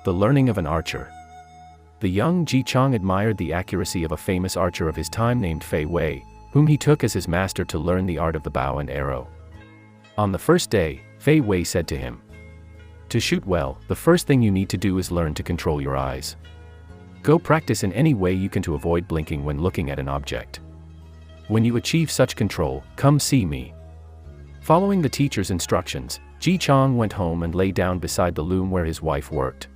The learning of an archer. The young Ji Chang admired the accuracy of a famous archer of his time named Fei Wei, whom he took as his master to learn the art of the bow and arrow. On the first day, Fei Wei said to him, "To shoot well, the first thing you need to do is learn to control your eyes. Go practice in any way you can to avoid blinking when looking at an object. When you achieve such control, come see me." Following the teacher's instructions, Ji Chang went home and lay down beside the loom where his wife worked.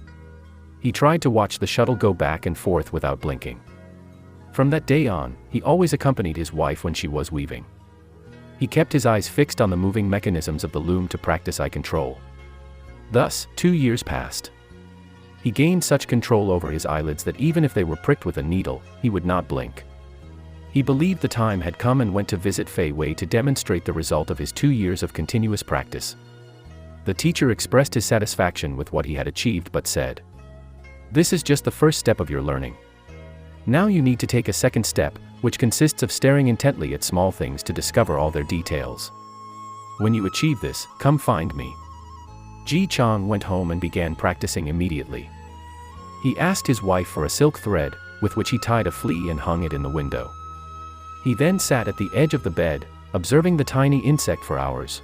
He tried to watch the shuttle go back and forth without blinking. From that day on, he always accompanied his wife when she was weaving. He kept his eyes fixed on the moving mechanisms of the loom to practice eye control. Thus, 2 years passed. He gained such control over his eyelids that even if they were pricked with a needle, he would not blink. He believed the time had come and went to visit Fei Wei to demonstrate the result of his 2 years of continuous practice. The teacher expressed his satisfaction with what he had achieved but said, "This is just the first step of your learning. Now you need to take a second step, which consists of staring intently at small things to discover all their details. When you achieve this, come find me." Ji Chang went home and began practicing immediately. He asked his wife for a silk thread, with which he tied a flea and hung it in the window. He then sat at the edge of the bed, observing the tiny insect for hours.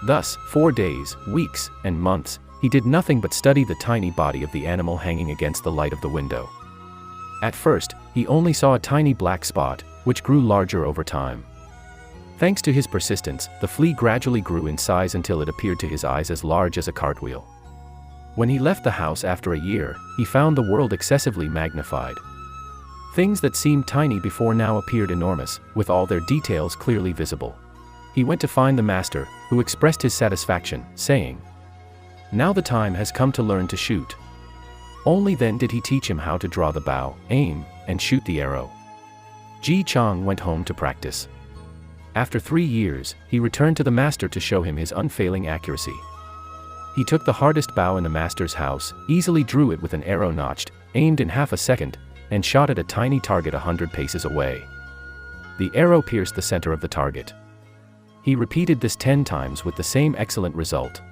Thus, 4 days, weeks, and months, he did nothing but study the tiny body of the animal hanging against the light of the window. At first, he only saw a tiny black spot, which grew larger over time. Thanks to his persistence, the flea gradually grew in size until it appeared to his eyes as large as a cartwheel. When he left the house after a year, he found the world excessively magnified. Things that seemed tiny before now appeared enormous, with all their details clearly visible. He went to find the master, who expressed his satisfaction, saying, "Now the time has come to learn to shoot." Only then did he teach him how to draw the bow, aim, and shoot the arrow. Ji Chang went home to practice. After 3 years, he returned to the master to show him his unfailing accuracy. He took the hardest bow in the master's house, easily drew it with an arrow notched, aimed in half a second, and shot at a tiny target 100 paces away. The arrow pierced the center of the target. He repeated this 10 times with the same excellent result.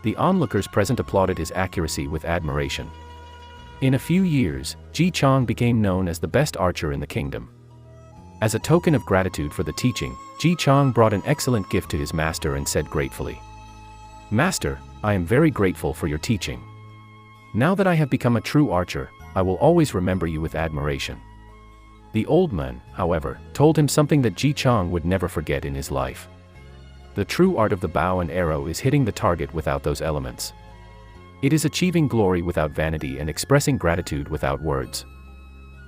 The onlookers present applauded his accuracy with admiration. In a few years, Ji Chang became known as the best archer in the kingdom. As a token of gratitude for the teaching, Ji Chang brought an excellent gift to his master and said gratefully, "Master, I am very grateful for your teaching. Now that I have become a true archer, I will always remember you with admiration." The old man, however, told him something that Ji Chang would never forget in his life. The true art of the bow and arrow is hitting the target without those elements. It is achieving glory without vanity and expressing gratitude without words.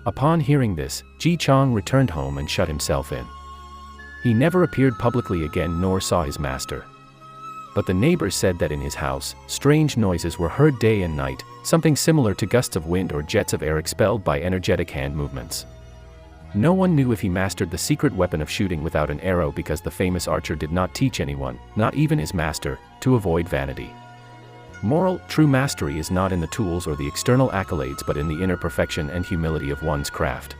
Upon hearing this, Ji Chang returned home and shut himself in. He never appeared publicly again nor saw his master. But the neighbors said that in his house, strange noises were heard day and night, something similar to gusts of wind or jets of air expelled by energetic hand movements. No one knew if he mastered the secret weapon of shooting without an arrow because the famous archer did not teach anyone, not even his master, to avoid vanity. Moral, true mastery is not in the tools or the external accolades but in the inner perfection and humility of one's craft.